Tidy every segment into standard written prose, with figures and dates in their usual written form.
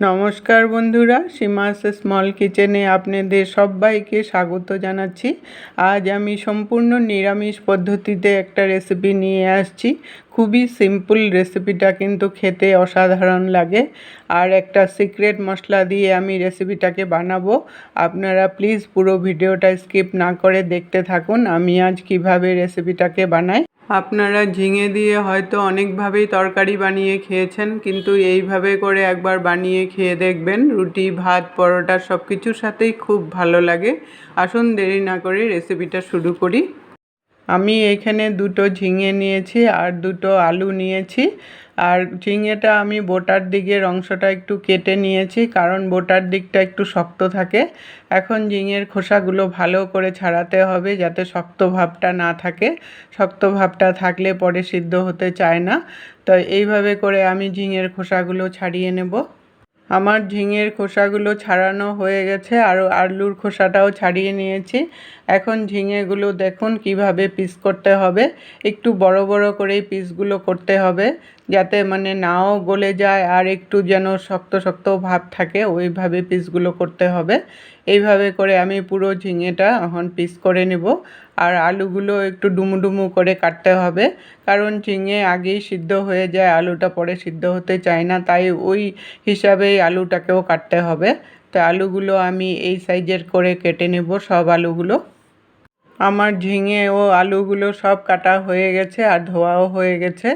নমস্কার বন্ধুরা, সীমাস স্মল কিচেনে আপনাদের সবাইকে স্বাগত জানাচ্ছি। আজ আমি সম্পূর্ণ নিরামিষ পদ্ধতিতে একটা রেসিপি নিয়ে আসছি। খুবই সিম্পল রেসিপিটা, কিন্তু খেতে অসাধারণ লাগে। আর একটা সিক্রেট মশলা দিয়ে আমি রেসিপিটাকে বানাবো। আপনারা প্লিজ পুরো ভিডিওটা স্কিপ না করে দেখতে থাকুন আমি আজ কিভাবে রেসিপিটাকে বানাই। আপনারা ঝিঙে দিয়ে হয়তো অনেকভাবেই তরকারি বানিয়ে খেয়েছেন, কিন্তু এইভাবে করে একবার বানিয়ে খেয়ে দেখবেন। রুটি, ভাত, পরোটা সব কিছুর সাথেই খুব ভালো লাগে। আসুন দেরি না করে রেসিপিটা শুরু করি। আমি এখানে দুটো ঝিঙে নিয়েছি আর দুটো আলু নিয়েছি। আর ঝিঙেটা আমি বোটার দিকের অংশটা একটু কেটে নিয়েছি, কারণ বোটার দিকটা একটু শক্ত থাকে। এখন ঝিঙের খোসাগুলো ভালো করে ছাড়াতে হবে, যাতে শক্ত ভাবটা না থাকে। শক্ত ভাবটা থাকলে পরে সিদ্ধ হতে চায় না। তো এইভাবে করে আমি ঝিঙের খোসাগুলো ছাড়িয়ে নেব। আমার ঝিঙের খোসাগুলো ছাড়ানো হয়ে গেছে, আর আলুর খোসাটাও ছাড়িয়ে নিয়েছি। এখন ঝিঙেগুলো দেখুন কিভাবে পিস করতে হবে। একটু বড় বড় করেই পিসগুলো করতে হবে, যাতে নাও গলে যায় আর একটু যেন শক্ত শক্ত ভাব থাকে, ওইভাবে পিসগুলো করতে হবে। এইভাবে করে আমি পুরো ঝিঙেটা এখন পিস করে নেব। আর আলুগুলো একটু ডুমু ডুমু করে কাটতে হবে, কারণ ঝিঙে আগেই সিদ্ধ হয়ে যায়, আলুটা পরে সিদ্ধ হতে চায় না, তাই ওই হিসাবেই আলুটাকেও কাটতে হবে। তো আলুগুলো আমি এই সাইজের করে কেটে নেব, সব আলুগুলো। আমার ঝিঙে ও আলুগুলো সব কাটা হয়ে গেছে আর ধোয়াও হয়ে গেছে।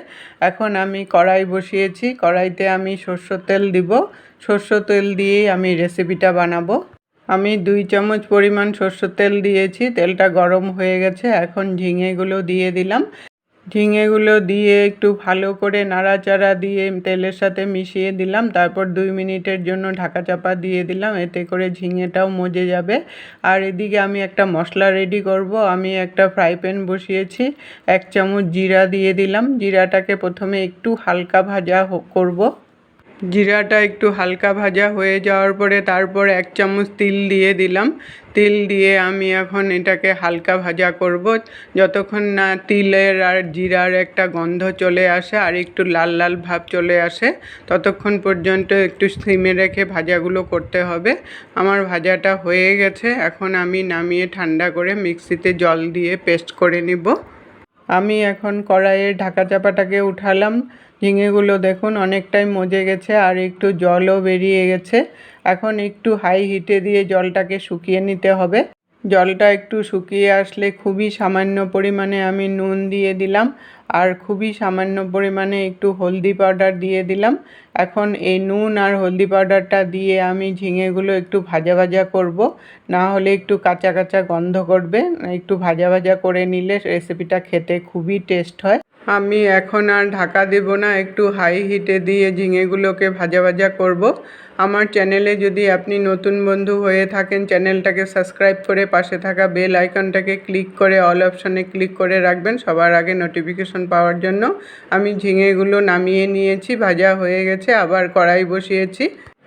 এখন আমি কড়াই বসিয়েছি, কড়াইতে আমি সরষের তেল দিব। সরষের তেল দিয়েই আমি রেসিপিটা বানাবো। আমি 2 চামচ পরিমাণ সরষের তেল দিয়েছি, তেলটা গরম হয়ে গেছে। এখন ঝিঙেগুলো দিয়ে দিলাম। ঝিঙেগুলো দিয়ে একটু ভালো করে নাড়াচাড়া দিয়ে তেলের সাথে মিশিয়ে দিলাম। তারপর 2 মিনিটের জন্য ঢাকা চাপা দিয়ে দিলাম, এতে করে ঝিঙেটাও মজে যাবে। আর এদিকে আমি একটা মশলা রেডি করব। আমি একটা ফ্রাই প্যান বসিয়েছি, 1 চামচ জিরা দিয়ে দিলাম। জিরাটাকে প্রথমে একটু হালকা ভাজা করব। জিরাটা একটু হালকা ভাজা হয়ে যাওয়ার পরে তারপর 1 চামচ তিল দিয়ে দিলাম। তিল দিয়ে আমি এখন এটাকে হালকা ভাজা করব, যতক্ষণ না তিলের আর জিরার একটা গন্ধ চলে আসে আর একটু লাল লাল ভাব চলে আসে, ততক্ষণ পর্যন্ত একটু সিমে রেখে ভাজাগুলো করতে হবে। আমার ভাজাটা হয়ে গেছে, এখন আমি নামিয়ে ঠান্ডা করে মিক্সিতে জল দিয়ে পেস্ট করে নিব। আমি এখন কড়াইয়ের ঢাকা চাপাটাকে উঠালাম। ঝিঙেগুলো দেখুন অনেকটাই মজে গেছে আর একটু জলও বেরিয়ে গেছে। এখন একটু হাই হিটে দিয়ে জলটাকে শুকিয়ে নিতে হবে। জলটা একটু শুকিয়ে আসলে খুবই সামান্য পরিমাণে আমি নুন দিয়ে দিলাম, আর খুবই সামান্য পরিমাণে একটু হলদি পাউডার দিয়ে দিলাম। এখন এই নুন আর হলদি পাউডারটা দিয়ে আমি ঝিঙেগুলো একটু ভাজা ভাজা করব, না হলে একটু কাঁচা কাঁচা গন্ধ করবে। একটু ভাজা ভাজা করে নিলে রেসিপিটা খেতে খুবই টেস্ট হয়। আমি এখন আর ঢাকা দেব না, একটু হাই হিটে দিয়ে ঝিঙেগুলোকে ভাজা ভাজা করব। আমার চ্যানেলে যদি আপনি নতুন বন্ধু হয়ে থাকেন, চ্যানেলটাকে সাবস্ক্রাইব করে পাশে থাকা বেল আইকনটাকে ক্লিক করে অল অপশানে ক্লিক করে রাখবেন সবার আগে নোটিফিকেশন পাওয়ার জন্য। আমি ঝিঙেগুলো নামিয়ে নিয়েছি, ভাজা হয়ে গেছে। আবার কড়াই বসিয়েছি,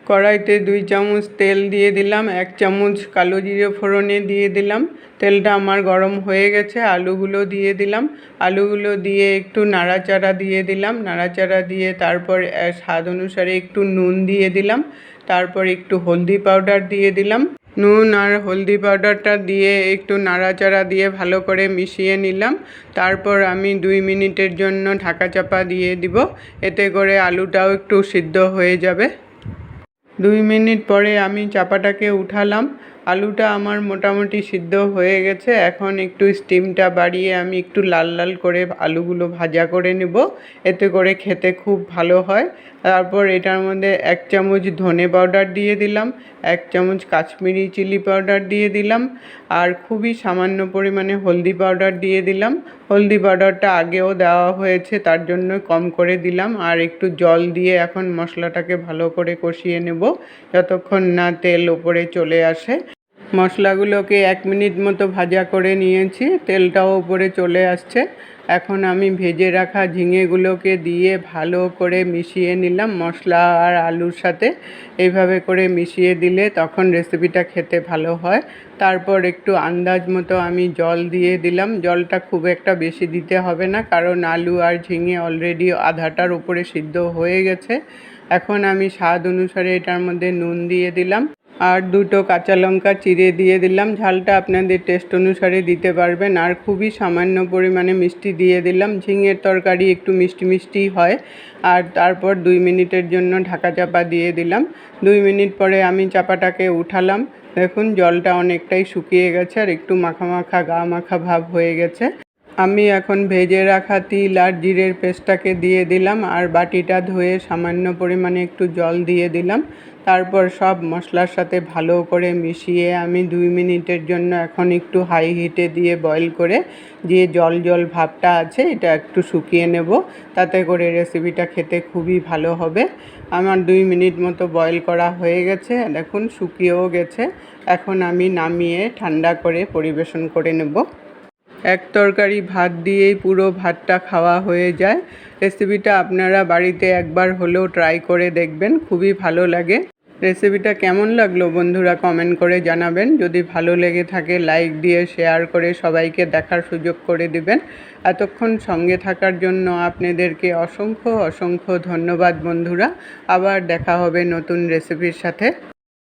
কড়াইতে 2 চামচ তেল দিয়ে দিলাম, 1 চামচ কালো জিরে ফোড়নে দিয়ে দিলাম। তেলটা আমার গরম হয়ে গেছে, আলুগুলো দিয়ে দিলাম। আলুগুলো দিয়ে একটু নাড়াচাড়া দিয়ে দিলাম। নাড়াচাড়া দিয়ে তারপর স্বাদ অনুসারে একটু নুন দিয়ে দিলাম। তারপর একটু হলদি পাউডার দিয়ে দিলাম। নুন আর হলদি পাউডারটা দিয়ে একটু নাড়াচাড়া দিয়ে ভালো করে মিশিয়ে নিলাম। তারপর আমি 2 মিনিটের জন্য ঢাকা চাপা দিয়ে দিব, এতে করে আলুটাও একটু সিদ্ধ হয়ে যাবে। 2 মিনিট পরে আমি চাপাটাকে উঠালাম। আলুটা আমার মোটামুটি সিদ্ধ হয়ে গেছে। এখন একটু স্টিমটা বাড়িয়ে আমি একটু লাল লাল করে আলুগুলো ভাজা করে নেব, এতে করে খেতে খুব ভালো হয়। তারপর এটার মধ্যে 1 চামচ ধনে পাউডার দিয়ে দিলাম, 1 চামচ কাশ্মীরি চিলি পাউডার দিয়ে দিলাম, আর খুবই সামান্য পরিমাণে হলদি পাউডার দিয়ে দিলাম। হলদি পাউডারটা আগেও দেওয়া হয়েছে, তার জন্য কম করে দিলাম। আর একটু জল দিয়ে এখন মশলাটাকে ভালো করে কষিয়ে নেব, যতক্ষণ না তেল ওপরে চলে আসে। মশলাগুলোকে 1 মিনিট মতো ভাজা করে নিয়েছি, তেলটাও ওপরে চলে আসছে। এখন আমি ভেজে রাখা ঝিঙেগুলোকে দিয়ে ভালো করে মিশিয়ে নিলাম মশলা আর আলুর সাথে। এইভাবে করে মিশিয়ে দিলে তখন রেসিপিটা খেতে ভালো হয়। তারপর একটু আন্দাজ মতো আমি জল দিয়ে দিলাম। জলটা খুব একটা বেশি দিতে হবে না, কারণ আলু আর ঝিঙে অলরেডি আধাটার উপরে সিদ্ধ হয়ে গেছে। এখন আমি স্বাদ অনুসারে এটার মধ্যে নুন দিয়ে দিলাম আর দুটো কাঁচা লঙ্কা চিড়ে দিয়ে দিলাম। ঝালটা আপনাদের টেস্ট অনুসারে দিতে পারবেন। আর খুবই সামান্য পরিমাণে মিষ্টি দিয়ে দিলাম। ঝিঙের তরকারি একটু মিষ্টি মিষ্টি হয়। আর তারপর 2 মিনিটের জন্য ঢাকা চাপা দিয়ে দিলাম। 2 মিনিট পরে আমি চাপাটাকে উঠালাম। দেখুন জলটা অনেকটাই শুকিয়ে গেছে আর একটু মাখা মাখা গা মাখা ভাব হয়ে গেছে। আমি এখন ভেজে রাখা তিল আর জিরের পেস্টটাকে দিয়ে দিলাম আর বাটিটা ধুয়ে সামান্য পরিমাণে একটু জল দিয়ে দিলাম। তারপর সব মশলার সাথে ভালো করে মিশিয়ে আমি 2 মিনিটের জন্য এখন একটু হাই হিটে দিয়ে বয়েল করে যে জল জল ভাবটা আছে এটা একটু শুকিয়ে নেব। তাতে করে রেসিপিটা খেতে খুবই ভালো হবে। আমার 2 মিনিট মতো বয়েল করা হয়ে গেছে, দেখুন শুকিয়েও গেছে। এখন আমি নামিয়ে ঠান্ডা করে পরিবেশন করে নেব। এক তরকারি ভাত দিয়েই পুরো ভাতটা খাওয়া হয়ে যায়। রেসিপিটা আপনারা বাড়িতে একবার হলেও ট্রাই করে দেখবেন, খুবই ভালো লাগে। রেসিপিটা কেমন লাগলো বন্ধুরা কমেন্ট করে জানাবেন। যদি ভালো লেগে থাকে লাইক দিয়ে শেয়ার করে সবাইকে দেখার সুযোগ করে দিবেন। এতক্ষণ সঙ্গে থাকার জন্য আপনাদেরকে অসংখ্য অসংখ্য ধন্যবাদ বন্ধুরা। আবার দেখা হবে নতুন রেসিপির সাথে।